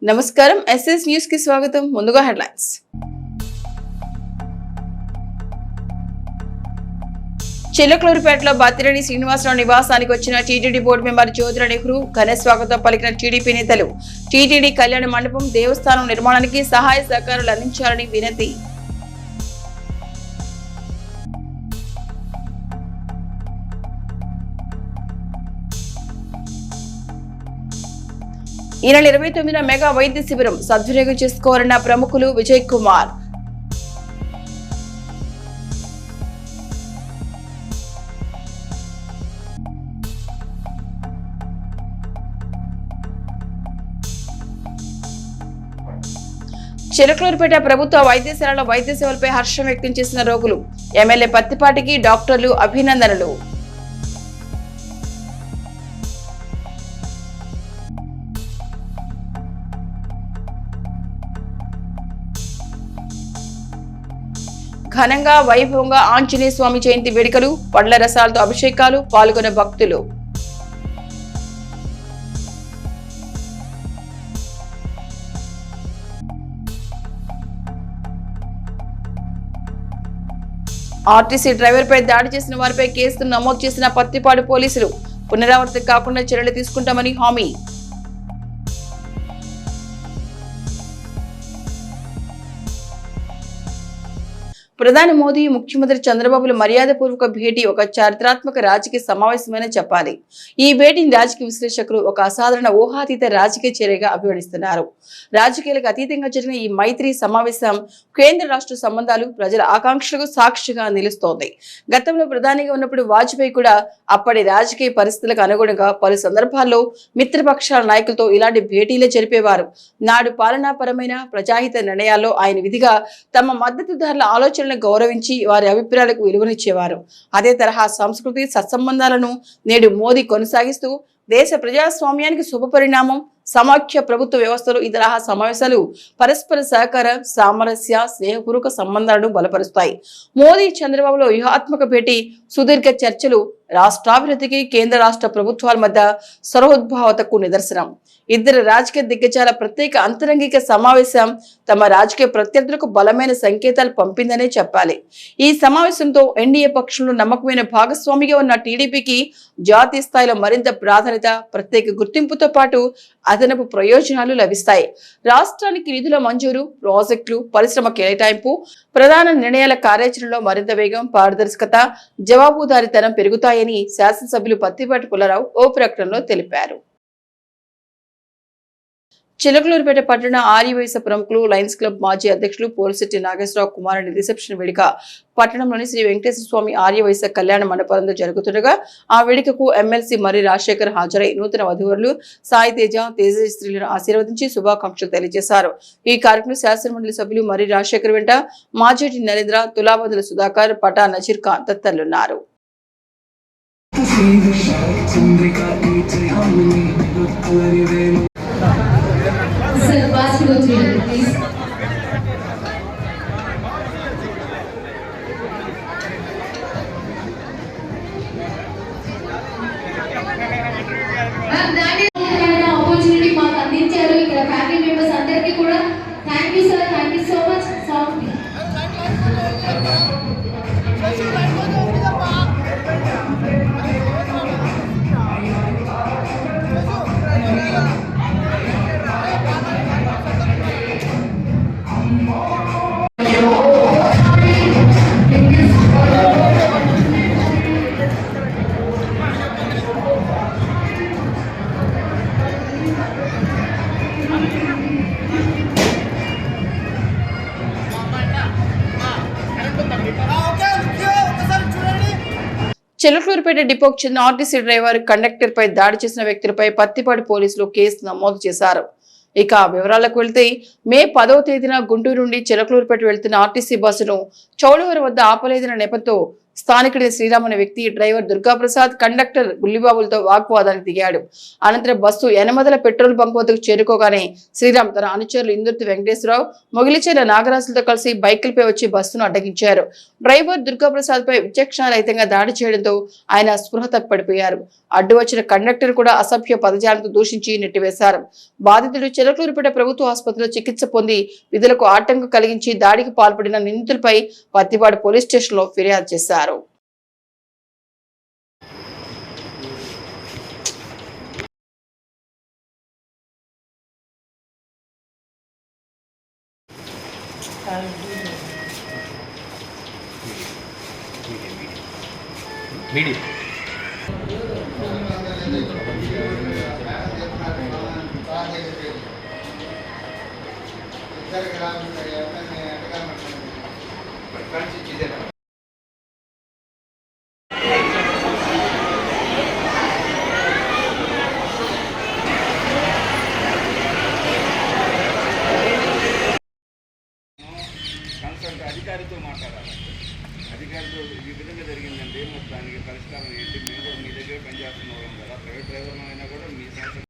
నమస్కారం SS news కి స్వాగతం. ముందుగా హెడ్లైన్స్. చిలకలూరుపేటలో బత్తిరెడ్డి శ్రీనివాసరావు నివాసానికి వచ్చిన టీటీడీ బోర్డు మెంబర్ జ్యోతిర నెహ్రూ ఘన స్వాగతం పలికిన టీడీపీ నేతలు. టీటీడీ కళ్యాణ మండపం, దేవస్థానం నిర్మాణానికి సహాయ సహకారాలు అందించాలని వినతి. ఈ నెల 29న మెగా వైద్య శిబిరం సద్వినియోగం చేసుకోవాలన్న ప్రముఖులు. విజయ్ కుమార్. చిలకలూరుపేట ప్రభుత్వ వైద్యశాలలో వైద్య సేవలపై హర్షం వ్యక్తం చేసిన రోగులు. ఎమ్మెల్యే పత్తిపాటికి డాక్టర్లు అభినందనలు. ఘనంగా వైభవంగా ఆంజనేయ స్వామి జయంతి వేడుకలు, పండ్ల రసాలతో అభిషేకాలు, పాల్గొన్న భక్తులు. ఆర్టీసీ డ్రైవర్ పై దాడి చేసిన వారిపై కేసులు నమోదు చేసిన పత్తిపాడు పోలీసులు. పునరావృతం కాకుండా చర్యలు తీసుకుంటామని హామీ. ప్రధాని మోదీ, ముఖ్యమంత్రి చంద్రబాబుల మర్యాదపూర్వక భేటీ ఒక చారిత్రాత్మక రాజకీయ సమావేశమని చెప్పాలి. ఈ భేటీని రాజకీయ విశ్లేషకులు ఒక అసాధారణ ఊహాతీత రాజకీయ చర్యగా అభివర్ణిస్తున్నారు. రాజకీయాలకు అతీతంగా జరిగిన ఈ మైత్రి సమావేశం కేంద్ర రాష్ట్ర సంబంధాలు, ప్రజల ఆకాంక్షలకు సాక్షిగా నిలుస్తోంది. గతంలో ప్రధానిగా ఉన్నప్పుడు వాజ్పేయి కూడా అప్పటి రాజకీయ పరిస్థితులకు అనుగుణంగా పలు సందర్భాల్లో మిత్రపక్షాల నాయకులతో ఇలాంటి భేటీలే జరిపేవారు. నాడు పాలనాపరమైన ప్రజాహిత నిర్ణయాల్లో ఆయన విధిగా తమ మద్దతుదారుల ఆలోచన గౌరవించి వారి అభిప్రాయాలకు విలువనిచ్చేవారు. అదే తరహా సంస్కృతి సత్సంబంధాలను నేడు మోదీ కొనసాగిస్తూ దేశ ప్రజాస్వామ్యానికి శుభపరిణామం. సమాఖ్య ప్రభుత్వ వ్యవస్థలో ఈ తరహా సమావేశాలు పరస్పర సహకార, సామరస్య, స్నేహపూర్వక సంబంధాలను బలపరుస్తాయి. మోదీ చంద్రబాబులో వ్యూహాత్మక భేటీ, సుదీర్ఘ చర్చలు రాష్ట్రాభివృద్ధికి కేంద్ర రాష్ట్ర ప్రభుత్వాల మధ్య సహోద్భావతకు నిదర్శనం. ఇద్దరు రాజకీయ దిగ్గజాల ప్రత్యేక అంతరంగిక సమావేశం తమ రాజకీయ ప్రత్యర్థులకు బలమైన సంకేతాలు పంపిందనే చెప్పాలి. ఈ సమావేశంతో ఎన్డీఏ పక్షంలో నమ్మకమైన భాగస్వామిగా ఉన్న టీడీపీకి జాతీయ స్థాయిలో మరింత ప్రాధాన్యత, ప్రత్యేక గుర్తింపుతో పాటు అదనపు ప్రయోజనాలు లభిస్తాయి. రాష్ట్రానికి నిధుల మంజూరు, ప్రాజెక్టులు, పరిశ్రమ కేటాయింపు, ప్రధాన నిర్ణయాల కార్యాచరణలో మరింత వేగం, పారదర్శకత, జవాబుదారీతనం పెరుగుతాయని శాసనసభ్యులు పత్తిపాటి పుల్లారావు ఓ ప్రకటనలో తెలిపారు. చిలకలూరుపేట పట్టణ ఆర్యవైశ్య ప్రముఖులు, లయన్స్ క్లబ్ మాజీ అధ్యక్షులు పోలిశెట్టి నాగేశ్వరరావు కుమారుని రిసెప్షన్ వేడుక పట్టణంలోని శ్రీ వెంకటేశ్వర స్వామి ఆర్యవైశ్య కళ్యాణ మండపంలో జరుగుతుండగా ఆ వేడుకకు ఎమ్మెల్సీ మర్రి రాజశేఖర్ హాజరై నూతన వధువరులు సాయి తేజ, తేజశ్రీలను ఆశీర్వదించి శుభాకాంక్షలు తెలియజేశారు. ఈ కార్యక్రమంలో శాసనమండలి సభ్యులు మర్రి రాజశేఖర్ వెంట మాజేటి నరేంద్ర, తులాబందుల సుధాకర్, పటా నజీర్ ఖాన్ తదితరులున్నారు. ఆపర్చునిటీ మాకు అందించారు. ఇక్కడ ఫ్యామిలీ మెంబర్స్ అందరికీ కూడా thank you sir, thank you so much. Chilakaluripet డిపోకు చెందిన ఆర్టీసీ డ్రైవర్, కండక్టర్ పై దాడి చేసిన వ్యక్తులపై పత్తిపాడు పోలీసులు కేసు నమోదు చేశారు. ఇక వివరాలకు వెళ్తే మే 10వ తేదీన గుంటూరు నుండి చిలకలూరుపేట వెళ్తున్న ఆర్టీసీ బస్సును చౌడవరం వద్ద ఆపలేదన్న నెపంతో స్థానికుడి శ్రీరామ్ అనే వ్యక్తి డ్రైవర్ దుర్గాప్రసాద్ కండక్టర్ బుల్లిబాబులతో వాగ్వాదానికి దిగాడు. అనంతరం బస్సు యనమదల పెట్రోల్ బంక్ వద్దకు చేరుకోగానే శ్రీరామ్ తన అనుచరులు ఇందుర్తి వెంకటేశ్వరరావు, మొగిలిచేర నాగరాజులతో కలిసి బైకులపై వచ్చి బస్సును అడ్డగించారు. డ్రైవర్ దుర్గాప్రసాద్ పై విచక్షణారహితంగా దాడి చేయడంతో ఆయన స్పృహ తప్పిపడిపోయారు. అడ్డు వచ్చిన కండక్టర్ కూడా అసభ్య పదజాలంతో దూషించి నెట్టివేశారు. బాధితుడు చిలకలూరుపేట ప్రభుత్వ ఆసుపత్రిలో చికిత్స పొంది విధులకు ఆటంకం కలిగించి దాడికి పాల్పడిన నిందితులపై పత్తిపాడు పోలీస్ స్టేషన్లో ఫిర్యాదు చేశారు. అధికారితో మాట్లాడాలి. అధికారితో ఈ విధంగా జరిగిందంటే దానికి పరిష్కారం ఏంటి? మేము కూడా మీ దగ్గర పనిచేస్తున్న వాళ్ళం కదా, ప్రైవేట్ డ్రైవర్లు అయినా కూడా మీ సంస్థ.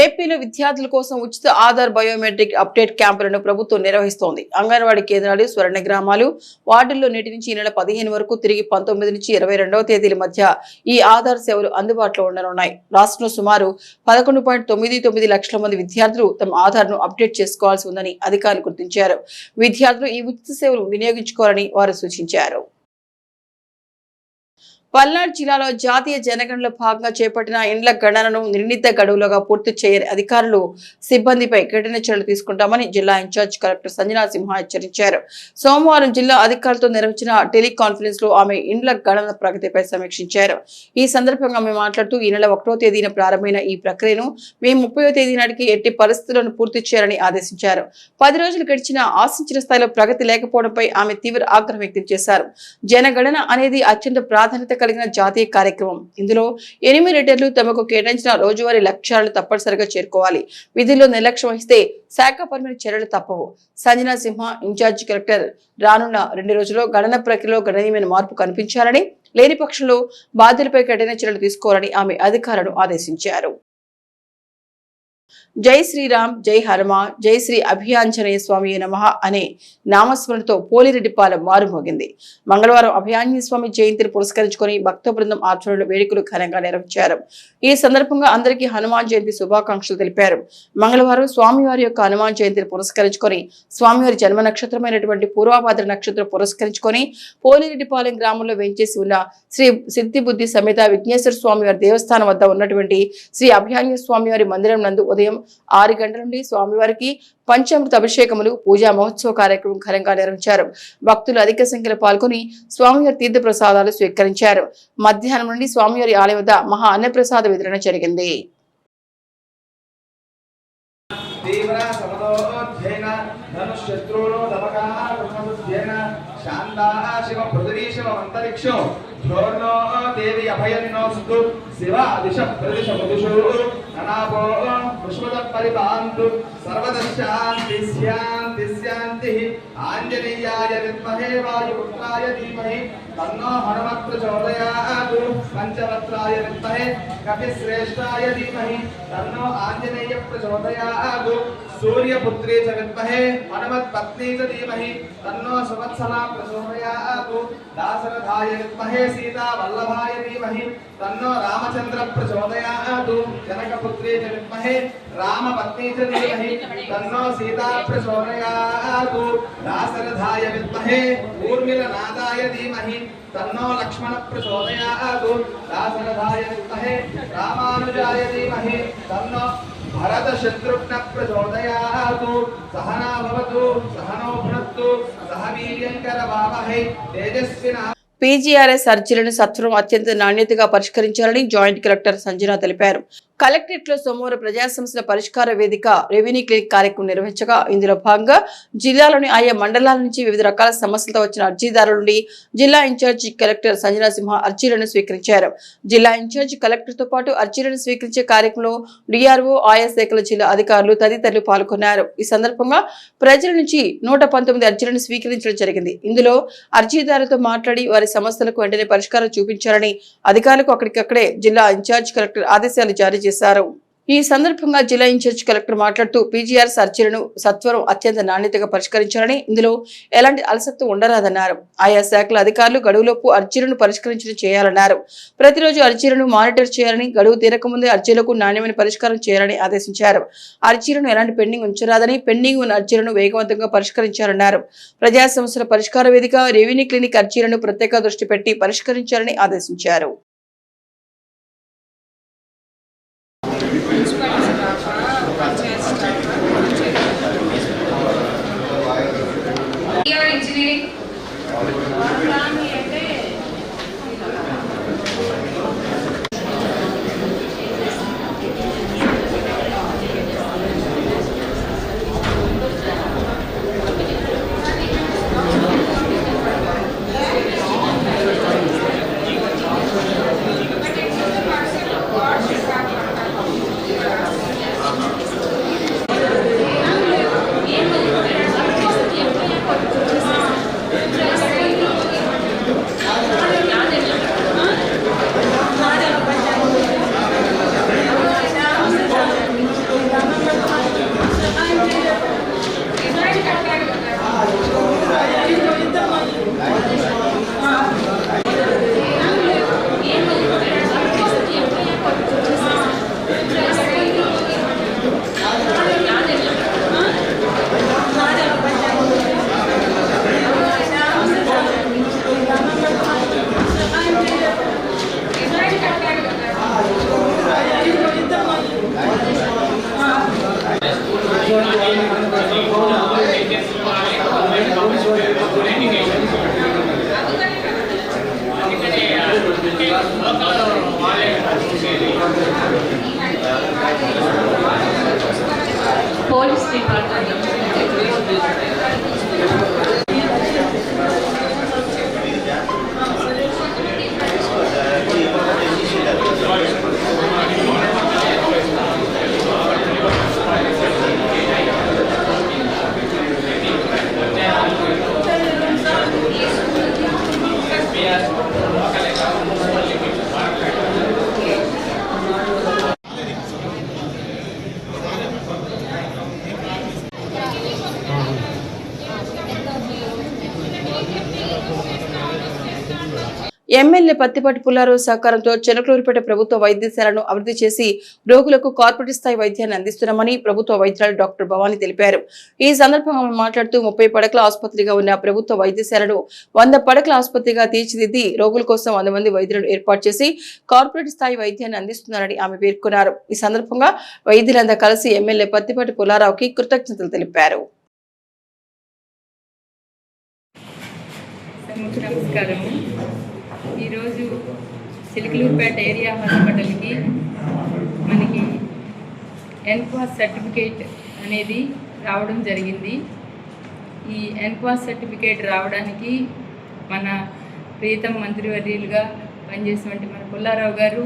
ఏపీలో విద్యార్థుల కోసం ఉచిత ఆధార్ బయోమెట్రిక్ అప్డేట్ క్యాంపులను ప్రభుత్వం నిర్వహిస్తోంది. అంగన్వాడీ కేంద్రాలు, స్వర్ణ గ్రామాలు, వార్డుల్లో నేటి నుంచి ఈ నెల 15 వరకు, తిరిగి 19 నుంచి 22వ తేదీల మధ్య ఈ ఆధార్ సేవలు అందుబాటులో ఉండనున్నాయి. రాష్ట్రంలో సుమారు 11.99 లక్షల మంది విద్యార్థులు తమ ఆధార్ను అప్డేట్ చేసుకోవాల్సి ఉందని అధికారులు గుర్తించారు. విద్యార్థులు ఈ ఉచిత సేవలు వినియోగించుకోవాలని వారు సూచించారు. పల్నాడు జిల్లాలో జాతీయ జనగణనలో భాగంగా చేపట్టిన ఇండ్ల గణనను నిర్ణీత గడువులోగా పూర్తి చేయని అధికారులు, సిబ్బందిపై కఠిన చర్యలు తీసుకుంటామని జిల్లా ఇన్ఛార్జ్ కలెక్టర్ సంజనా సింహ హెచ్చరించారు. సోమవారం జిల్లా అధికారులతో నిర్వహించిన టెలికాన్ఫరెన్స్ లో ఆమె ఇండ్ల గణన ప్రగతిపై సమీక్షించారు. ఈ సందర్భంగా ఆమె మాట్లాడుతూ ఈ నెల 1వ తేదీన ప్రారంభమైన ఈ ప్రక్రియను మే 30వ తేదీ నాటికి ఎట్టి పరిస్థితులను పూర్తి చేయాలని ఆదేశించారు. 10 రోజులు గడిచినా ఆశించిన స్థాయిలో ప్రగతి లేకపోవడంపై ఆమె తీవ్ర ఆగ్రహం వ్యక్తం చేశారు. జనగణన అనేది అత్యంత ప్రాధాన్యత కలిగిన జాతీయ కార్యక్రమం. ఇందులో ఎన్యూమరేటర్లు తమకు కేటాయించిన రోజువారీ లక్ష్యాలను తప్పనిసరిగా చేరుకోవాలి. విధుల్లో నిర్లక్ష్యం వహిస్తే శాఖపరమైన చర్యలు తప్పవు. సంజనా సింహ ఇన్ఛార్జి కలెక్టర్ రానున్న 2 రోజుల్లో గణన ప్రక్రియలో గణనీయమైన మార్పు కనిపించాలని, లేని పక్షంలో బాధ్యులపై కఠిన చర్యలు తీసుకోవాలని ఆమె అధికారులను ఆదేశించారు. జై శ్రీరామ్, జై హనుమ, జై శ్రీ అభయాంజనేయ స్వామి నమః అనే నామస్మరణతో పోలిరెడ్డిపాలెం మారుమోగింది. మంగళవారం అభయాంజనేయ స్వామి జయంతిని పురస్కరించుకొని భక్త బృందం ఆధ్వర్యంలో వేడుకలు ఘనంగా నిర్వహించారు. ఈ సందర్భంగా అందరికీ హనుమాన్ జయంతి శుభాకాంక్షలు తెలిపారు. మంగళవారం స్వామివారి యొక్క హనుమాన్ జయంతిని పురస్కరించుకొని స్వామివారి జన్మ నక్షత్రమైనటువంటి పూర్వభాద్ర నక్షత్రం పురస్కరించుకొని పోలిరెడ్డిపాలెం గ్రామంలో వేంచేసి ఉన్న శ్రీ సిద్ధి బుద్ధి సమేత విఘ్నేశ్వర స్వామివారి దేవస్థానం వద్ద ఉన్నటువంటి శ్రీ అభయాంజనేయ స్వామివారి మందిరం నందు ఉదయం 6 గంటల నుండి స్వామివారికి పంచామృత అభిషేకములు, పూజా మహోత్సవ కార్యక్రమం ఘనంగా నిర్వహించారు. భక్తులు అధిక సంఖ్యలో పాల్గొని స్వామివారి తీర్థ ప్రసాదాలు స్వీకరించారు. మధ్యాహ్నం నుండి స్వామివారి ఆలయం వద్ద మహా అన్నప్రసాద వితరణ జరిగింది. దేవి అభయన్నోస్తు శివ దిశ ప్రదిశ మధుషు ననాభో పుష్పద పరిపాంతు సర్వదశాంతి శాంతి శాంతి. ఆంజనేయాయ విద్మహే వాయుపుత్రాయ ధీమహి తన్నో హనుమత్ ప్రచోదయాత్. పంచవక్త్రాయ విద్మహే కపిశ్రేష్ఠాయ ధీమహి తన్నో ఆంజనేయ ప్రచోదయాత్. సూర్యపుత్రే చ విద్మహే హనుమత్పత్నీ చ ధీమహి తన్నో సంవత్సరా ప్రచోదయాత్. దాశరథాయ విద్మహే సీతా వల్లభాయ ధీమహి తన్నో రామచంద్ర ప్రచోదయాత్. జనకపుత్రే చ విద్మహే రామపత్నీ చ ధీమహి తన్నో సీతా ప్రచోదయాత్. దాశరథాయ విద్మహే ఊర్మిళనాదాయ ధీమహి తన్నో లక్ష్మణ ప్రచోదయాత్. దాశరథాయ విద్మహే రామానుజాయ ధీమహి తన్నో భరత శత్రుఘ్న ప్రచోదయాత్. సహనా భవతు సహనో భునత్తు సహ వీర్యం కరవావహై తేజస్వినా. పీజీఆర్ఎస్ అర్జీలను సత్వరం అత్యంత నాణ్యతగా పరిష్కరించాలని జాయింట్ కలెక్టర్ సంజన తెలిపారు. కలెక్టరేట్లో సోమవారం ప్రజా సమస్యల పరిష్కార వేదిక రెవెన్యూ క్లినిక్ కార్యక్రమం నిర్వహించగా ఇందులో భాగంగా జిల్లాలోని ఆయా మండలాల నుంచి వివిధ రకాల సమస్యలతో వచ్చిన అర్జీదారుల నుండి జిల్లా ఇన్ఛార్జి కలెక్టర్ సంజనా సింహ అర్జీలను స్వీకరించారు. జిల్లా ఇన్ఛార్జి కలెక్టర్ తో పాటు అర్జీలను స్వీకరించే కార్యక్రమంలో డిఆర్ఓ, ఆయా శాఖల జిల్లా అధికారులు తదితరులు పాల్గొన్నారు. ఈ సందర్భంగా ప్రజల నుంచి 119 అర్జీలను స్వీకరించడం జరిగింది. ఇందులో అర్జీదారులతో మాట్లాడి వారి సమస్యలకు వెంటనే పరిష్కారం చూపించాలని అధికారులకు అక్కడికక్కడే జిల్లా ఇన్ఛార్జి కలెక్టర్ ఆదేశాలు జారీ చేశారు. ఈ సందర్భంగా జిల్లా ఇన్ఛార్జ్ కలెక్టర్ మాట్లాడుతూ పీజీఆర్ అర్జీలను సత్వరం అత్యంత నాణ్యతగా పరిష్కరించాలని, ఇందులో ఎలాంటి అలసత్వం ఉండరాదన్నారు. ఆయా శాఖల అధికారులు గడువులోపు అర్జీలను పరిష్కరించడం చేయాలన్నారు. ప్రతిరోజు అర్జీలను మానిటర్ చేయాలని, గడువు తీరకముందే అర్జీలకు నాణ్యమైన పరిష్కారం చేయాలని ఆదేశించారు. అర్జీలను ఎలాంటి పెండింగ్ ఉంచరాదని, పెండింగ్ ఉన్న అర్జీలను వేగవంతంగా పరిష్కరించాలన్నారు. ప్రజా సమస్యల పరిష్కార వేదిక రెవెన్యూ క్లినిక్ అర్జీలను ప్రత్యేక దృష్టి పెట్టి పరిష్కరించాలని ఆదేశించారు. engineering police department. MLA Pattipati Pullarao సహకారంతో చెనకలూరుపేట ప్రభుత్వ వైద్యశాలను అభివృద్ధి చేసి రోగులకు కార్పొరేట్ స్థాయి వైద్యాన్ని అందిస్తున్నామని ప్రభుత్వ వైద్యురాలు డాక్టర్ భవానీ తెలిపారు. ఈ సందర్భంగా ఆమె మాట్లాడుతూ 30 పడకల ఆసుపత్రిగా ఉన్న ప్రభుత్వ వైద్యశాలను 100 పడకల ఆసుపత్రిగా తీర్చిదిద్ది రోగుల కోసం 100 మంది వైద్యులను ఏర్పాటు చేసి కార్పొరేట్ స్థాయి వైద్యాన్ని అందిస్తున్నారని ఆమె పేర్కొన్నారు. ఈ సందర్భంగా వైద్యులంతా కలిసి ఎమ్మెల్యే పత్తిపాటి పుల్లారావుకి కృతజ్ఞతలు తెలిపారు. ఈరోజు చిలకలూరుపేట ఏరియా హాస్పిటల్కి మనకి ఎన్క్వాస్ సర్టిఫికేట్ అనేది రావడం జరిగింది. ఈ ఎన్క్వాస్ సర్టిఫికేట్ రావడానికి మన ప్రీతం మంత్రివర్యులుగా పనిచేసినటువంటి మన పుల్లారావు గారు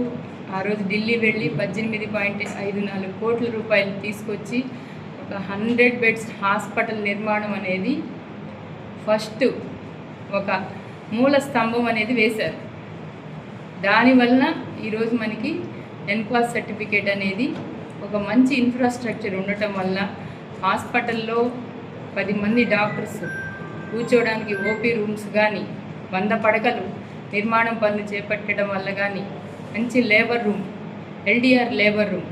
ఆ రోజు ఢిల్లీ వెళ్ళి 18.54 కోట్ల రూపాయలు తీసుకొచ్చి ఒక 100 బెడ్స్ హాస్పిటల్ నిర్మాణం అనేది ఫస్ట్ ఒక మూల స్తంభం అనేది వేశారు. దానివలన ఈరోజు మనకి ఎన్క్వాస్ సర్టిఫికేట్ అనేది ఒక మంచి ఇన్ఫ్రాస్ట్రక్చర్ ఉండటం వల్ల హాస్పిటల్లో 10 మంది డాక్టర్స్ కూర్చోవడానికి ఓపీ రూమ్స్ కానీ 100 పడకలు నిర్మాణం పనులు చేపట్టడం వల్ల కానీ మంచి labour room, LDR labour room,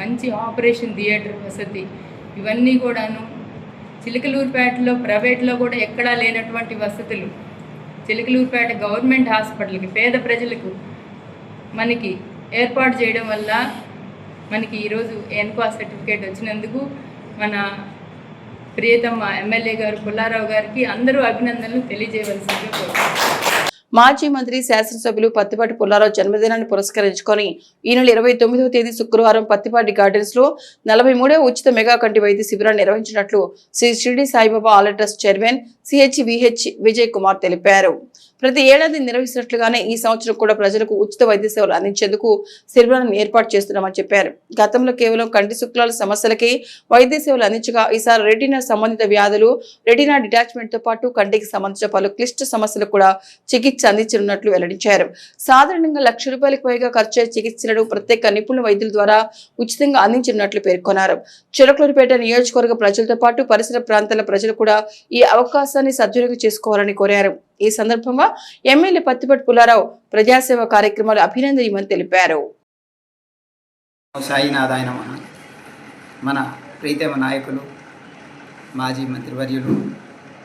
మంచి ఆపరేషన్ థియేటర్ వసతి, ఇవన్నీ కూడాను చిలకలూరుపేటలో ప్రైవేట్లో కూడా ఎక్కడా లేనటువంటి వసతులు చిలకలూరుపేట గవర్నమెంట్ హాస్పిటల్కి పేద ప్రజలకు మనకి ఏర్పాటు చేయడం వల్ల మనకి ఈరోజు ఎన్క్వాస్ సర్టిఫికేట్ వచ్చినందుకు మన ప్రియతమ ఎమ్మెల్యే గారు పుల్లారావు గారికి అందరూ అభినందనలు తెలియజేయవలసిందిగా కోరుతున్నాను. మాజీ మంత్రి శాసనసభ్యులు పత్తిపాటి పుల్లారావు జన్మదినాన్ని పురస్కరించుకొని ఈ నెల 29వ తేదీ శుక్రవారం పత్తిపాటి గార్డెన్స్ లో 43వ ఉచిత మెగా కంటి వైద్య శిబిరాన్ని నిర్వహించినట్లు శ్రీ షిరిడి సాయిబాబా ఆలయ trust chairman CHVH Vijay Kumar తెలిపారు. ప్రతి ఏడాది నిర్వహిస్తున్నట్లుగానే ఈ సంవత్సరం కూడా ప్రజలకు ఉచిత వైద్య సేవలు అందించేందుకు శిబిరాలను ఏర్పాటు చేస్తున్నామని చెప్పారు. గతంలో కేవలం కంటి శుక్లాల సమస్యలకే వైద్య సేవలు అందించగా ఈసారి రెటీనా సంబంధిత వ్యాధులు, రెటీనా డిటాచ్మెంట్ తో పాటు కంటికి సంబంధించిన పలు క్లిష్ట సమస్యలకు కూడా చికిత్స అందించనున్నట్లు వెల్లడించారు. సాధారణంగా ₹1,00,000 పైగా ఖర్చు చికిత్సలను ప్రత్యేక నిపుణుల వైద్యుల ద్వారా ఉచితంగా అందించనున్నట్లు పేర్కొన్నారు. చిలకలూరిపేట నియోజకవర్గ ప్రజలతో పాటు పరిసర ప్రాంతాల ప్రజలు కూడా ఈ అవకాశాన్ని సద్వినియోగం చేసుకోవాలని కోరారు. ఈ సందర్భంగా ఎమ్మెల్యే పత్తిపాటి పుల్లారావు ప్రజాసేవ కార్యక్రమాలు అభినందనీయమని తెలిపారు. సాయినాథాయన మన ప్రీతమ నాయకులు మాజీ మంత్రివర్యులు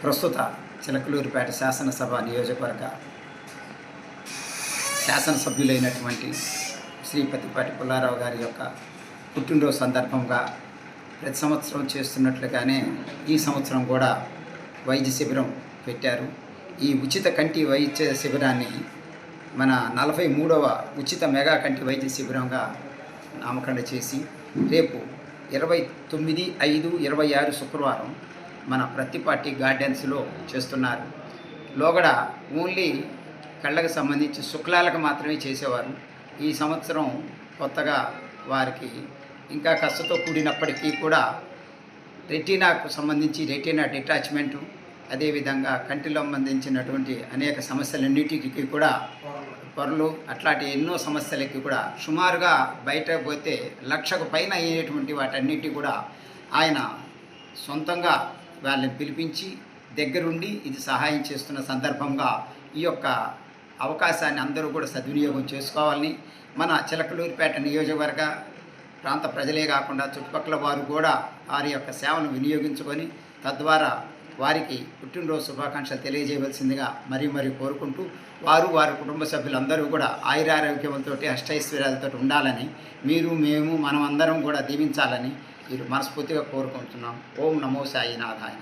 ప్రస్తుత చిలకలూరిపేట శాసనసభ నియోజకవర్గ శాసనసభ్యులైనటువంటి శ్రీ పత్తిపాటి పుల్లారావు గారి యొక్క పుట్టినరోజు సందర్భంగా ప్రతి సంవత్సరం చేస్తున్నట్లుగానే ఈ సంవత్సరం కూడా వైద్య శిబిరం పెట్టారు. ఈ ఉచిత కంటి వైద్య శిబిరాన్ని మన 43వ ఉచిత మెగా కంటి వైద్య శిబిరంగా నామకరణ చేసి రేపు 29/5/26 శుక్రవారం మన పత్తిపాటి గార్డెన్స్లో చేస్తున్నారు. లోగడ ఓన్లీ కళ్ళకు సంబంధించి శుక్లాలకు మాత్రమే చేసేవారు. ఈ సంవత్సరం కొత్తగా వారికి ఇంకా కష్టతో కూడినప్పటికీ కూడా రెటీనాకు సంబంధించి రెటీనా డిటాచ్మెంటు, అదేవిధంగా కంటిలో సంబంధించినటువంటి అనేక సమస్యలన్నిటికీ కూడా పొరలు అట్లాంటి ఎన్నో సమస్యలకి కూడా సుమారుగా బయట పోతే 1,00,000కు పైన అయ్యేటువంటి వాటన్నిటి కూడా ఆయన సొంతంగా వాళ్ళని పిలిపించి దగ్గరుండి ఇది సహాయం చేస్తున్న సందర్భంగా ఈ యొక్క అవకాశాన్ని అందరూ కూడా సద్వినియోగం చేసుకోవాలని మన చిలకలూరిపేట నియోజకవర్గ ప్రాంత ప్రజలే కాకుండా చుట్టుపక్కల వారు కూడా వారి యొక్క సేవను వినియోగించుకొని తద్వారా వారికి పుట్టినరోజు శుభాకాంక్షలు తెలియజేయవలసిందిగా మరీ కోరుకుంటూ వారి కుటుంబ సభ్యులందరూ కూడా ఆయురారోగ్యంతో అష్టైశ్వర్యాలతో ఉండాలని మేము మనమందరం కూడా దీవించాలని మీరు మనస్ఫూర్తిగా కోరుకుంటున్నాం. ఓం నమో సాయినాథాయ.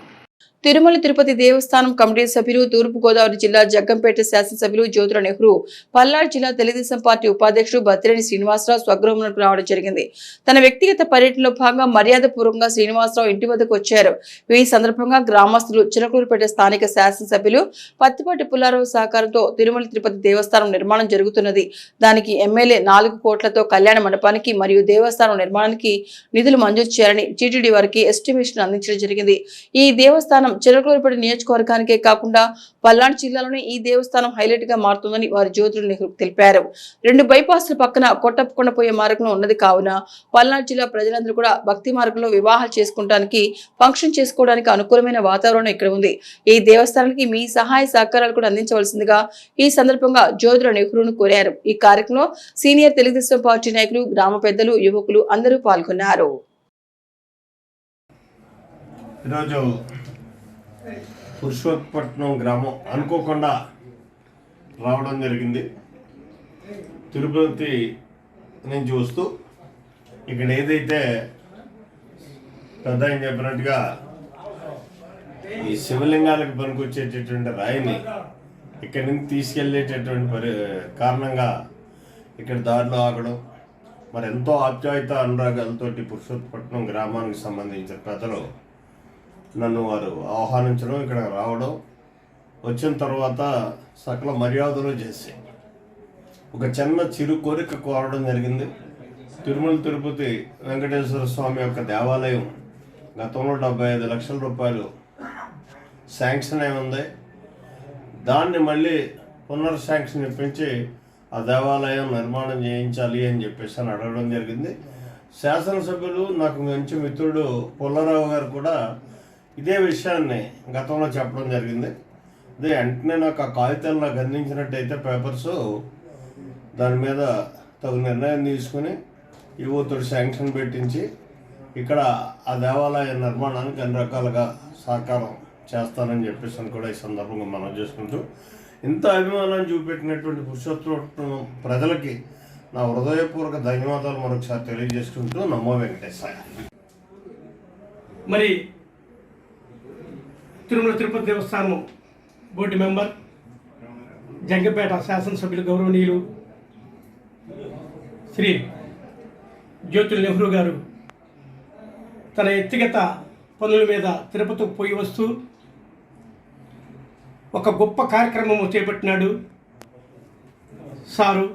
తిరుమల తిరుపతి దేవస్థానం కమిటీ సభ్యులు, తూర్పు గోదావరి జిల్లా జగ్గంపేట శాసనసభ్యులు జ్యోతుల నెహ్రూ, పల్నాడు జిల్లా తెలుగుదేశం పార్టీ ఉపాధ్యక్షుడు బత్తినేని శ్రీనివాసరావు స్వగృహంలోకి రావడం జరిగింది. తన వ్యక్తిగత పర్యటనలో భాగంగా మర్యాదపూర్వకంగా శ్రీనివాసరావు ఇంటి వద్దకు వచ్చారు. ఈ సందర్భంగా గ్రామస్తులు చిలకలూరిపేట స్థానిక శాసనసభ్యులు పత్తిపాటి పుల్లారావు సహకారంతో తిరుమల తిరుపతి దేవస్థానం నిర్మాణం జరుగుతున్నది. దానికి ఎమ్మెల్యే 4 కోట్లతో కళ్యాణ మండపానికి మరియు దేవస్థానం నిర్మాణానికి నిధులు మంజూరు చేయాలని టీటీడీ వారికి ఎస్టిమేషన్ అందించడం జరిగింది. ఈ దేవస్థానం చిలకలూరిపేట నియోజకవర్గానికే కాకుండా పల్నాడు జిల్లాలోనే ఈ దేవస్థానం హైలైట్ గా మారుతుందని వారి జ్యోతుల నెహ్రూ తెలిపారు. 2 బైపాస్ల పక్కన కొట్టకుండా పోయే మార్గంలో ఉన్నది కావున పల్నాడు జిల్లా ప్రజలందరూ కూడా భక్తి మార్గంలో వివాహాలు చేసుకోవడానికి, ఫంక్షన్ చేసుకోవడానికి అనుకూలమైన వాతావరణం ఇక్కడ ఉంది. ఈ దేవస్థానానికి మీ సహాయ సహకారాలు కూడా అందించవలసిందిగా ఈ సందర్భంగా జ్యోతుల నెహ్రూను కోరారు. ఈ కార్యక్రమంలో సీనియర్ తెలుగుదేశం పార్టీ నాయకులు, గ్రామ పెద్దలు, యువకులు అందరూ పాల్గొన్నారు. పురుషోత్పట్నం గ్రామం అనుకోకుండా రావడం జరిగింది. తిరుపతి నుంచి వస్తూ ఇక్కడ ఏదైతే పెద్ద ఆయన చెప్పినట్టుగా ఈ శివలింగాలకు పనికొచ్చేటటువంటి రాయిని ఇక్కడి నుంచి తీసుకెళ్ళేటటువంటి కారణంగా ఇక్కడ దారిలో ఆగడం, మరి ఎంతో ఆప్యాయత అనురాగాలతోటి పురుషోత్పట్నం గ్రామానికి సంబంధించిన పెద్దలు నన్ను వారు ఆహ్వానించడం, ఇక్కడ రావడం, వచ్చిన తర్వాత సకల మర్యాదలు చేసి ఒక చిరు కోరిక కోరడం జరిగింది. తిరుమల తిరుపతి వెంకటేశ్వర స్వామి యొక్క దేవాలయం గతంలో 75 లక్షల రూపాయలు శాంక్షన్ అయి ఉంది. దాన్ని మళ్ళీ పునర్శాంక్షన్ ఇప్పించి ఆ దేవాలయం నిర్మాణం చేయించాలి అని చెప్పేసి అడగడం జరిగింది. శాసనసభ్యులు నాకు మంచి మిత్రుడు పుల్లారావు గారు కూడా ఇదే విషయాన్ని గతంలో చెప్పడం జరిగింది. అదే వెంటనే నాకు ఆ కాగితాలు నాకు అందించినట్టయితే పేపర్స్, దాని మీద తగు నిర్ణయం తీసుకుని యువతుడు శాంక్షన్ పెట్టించి ఇక్కడ ఆ దేవాలయ నిర్మాణానికి అన్ని రకాలుగా సహకారం చేస్తానని చెప్పేసి కూడా ఈ సందర్భంగా మనం చేసుకుంటూ ఇంత అభిమానం చూపెట్టినటువంటి పురుషోత్తం ప్రజలకి నా హృదయపూర్వక ధన్యవాదాలు మరొకసారి తెలియజేసుకుంటూ నమో వెంకటేశ్వర. మరి తిరుమల తిరుపతి దేవస్థానం బోర్డు మెంబర్, జంగంపేట శాసనసభ్యులు గౌరవనీయులు శ్రీ జ్యోతుల్ నెహ్రూ గారు తన వ్యక్తిగత పనుల మీద తిరుపతికి పోయి వస్తూ ఒక గొప్ప కార్యక్రమం చేపట్టినాడు సారు.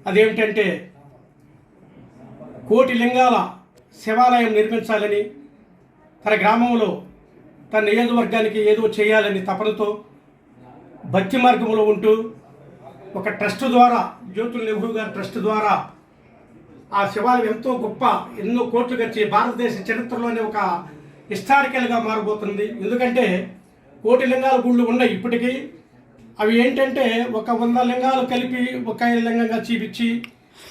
అదేమిటంటే కోటి లింగాల శివాలయం నిర్మించాలని, తన గ్రామంలో తన నియోజకవర్గానికి ఏదో చేయాలని తపనతో భక్తి మార్గంలో ఉంటూ ఒక ట్రస్ట్ ద్వారా, జ్యోతుల్ నెహ్రూ గారి ట్రస్ట్ ద్వారా ఆ శివాలయం ఎంతో గొప్ప, ఎన్నో కోట్లు ఖర్చి భారతదేశ చరిత్రలోనే ఒక హిస్టారికల్గా మారబోతుంది. ఎందుకంటే కోటి లింగాల గుళ్ళు ఉన్నాయి ఇప్పటికీ. అవి ఏంటంటే ఒక 100 లింగాలు కలిపి ఒక లింగంగా చూపించి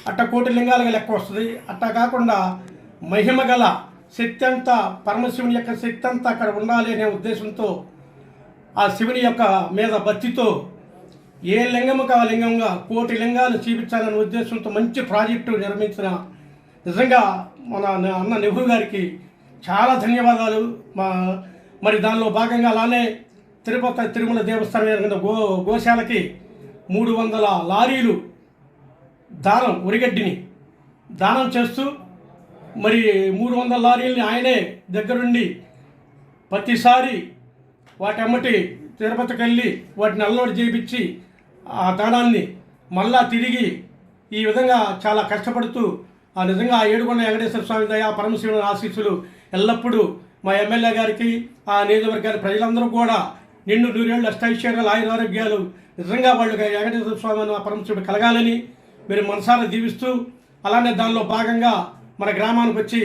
అట్టా కోటి లింగాలుగా లెక్క వస్తుంది. అట్టా కాకుండా మహిమ గల శక్తి అంతా, పరమశివుని యొక్క శక్తి అంతా అక్కడ ఉండాలి అనే ఉద్దేశంతో, ఆ శివుని యొక్క మీద భక్తితో ఏ లింగముకు ఆ లింగంగా కోటి లింగాలు చూపించాలనే ఉద్దేశంతో మంచి ప్రాజెక్టు నిర్మించిన నిజంగా మన అన్న నెహ్రూ గారికి చాలా ధన్యవాదాలు. మరి దానిలో భాగంగా అలానే తిరుమల దేవస్థానం గోశాలకి 300 లారీలు దానం, ఉరిగడ్డిని దానం చేస్తూ మరి 300 లారీలని ఆయనే దగ్గరుండి ప్రతిసారి వాటమ్మటి తిరుపతికి వెళ్ళి వాటిని అన్లోడ్ చేయించి ఆ దానాన్ని మళ్ళా తిరిగి ఈ విధంగా చాలా కష్టపడుతూ నిజంగా ఆ ఏడుకొండ వెంకటేశ్వర స్వామి దయ, పరమశివుని ఆశీస్సులు ఎల్లప్పుడూ మా ఎమ్మెల్యే గారికి, ఆ నియోజకవర్గాల ప్రజలందరూ కూడా నిండు 100 ఏళ్ళు అష్టైశ్వర్యాలు, ఆయురారోగ్యాలు నిజంగా వాళ్ళు వెంకటేశ్వర స్వామి పరమశివుడు కలగాలని మీరు మనసారా దీవిస్తూ, అలానే దానిలో భాగంగా మన గ్రామానికి వచ్చి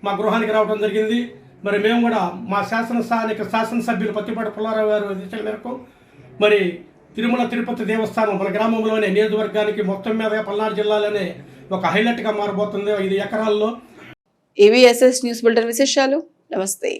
మా గృహానికి రావడం జరిగింది. మరి మేము కూడా మా శాసనసభ్యులు పత్తిపాటి పుల్లారావు గారు ఆదేశాల మేరకు మరి తిరుపతి దేవస్థానం మన గ్రామంలోనే, నియోజకవర్గానికి మొత్తం మీద పల్నాడు జిల్లాలోనే ఒక హైలైట్గా మారబోతుంది 5 ఎకరాల్లో. ఏవిఎస్ఎస్ న్యూస్ బులెటిన్ విశేషాలు. నమస్తే.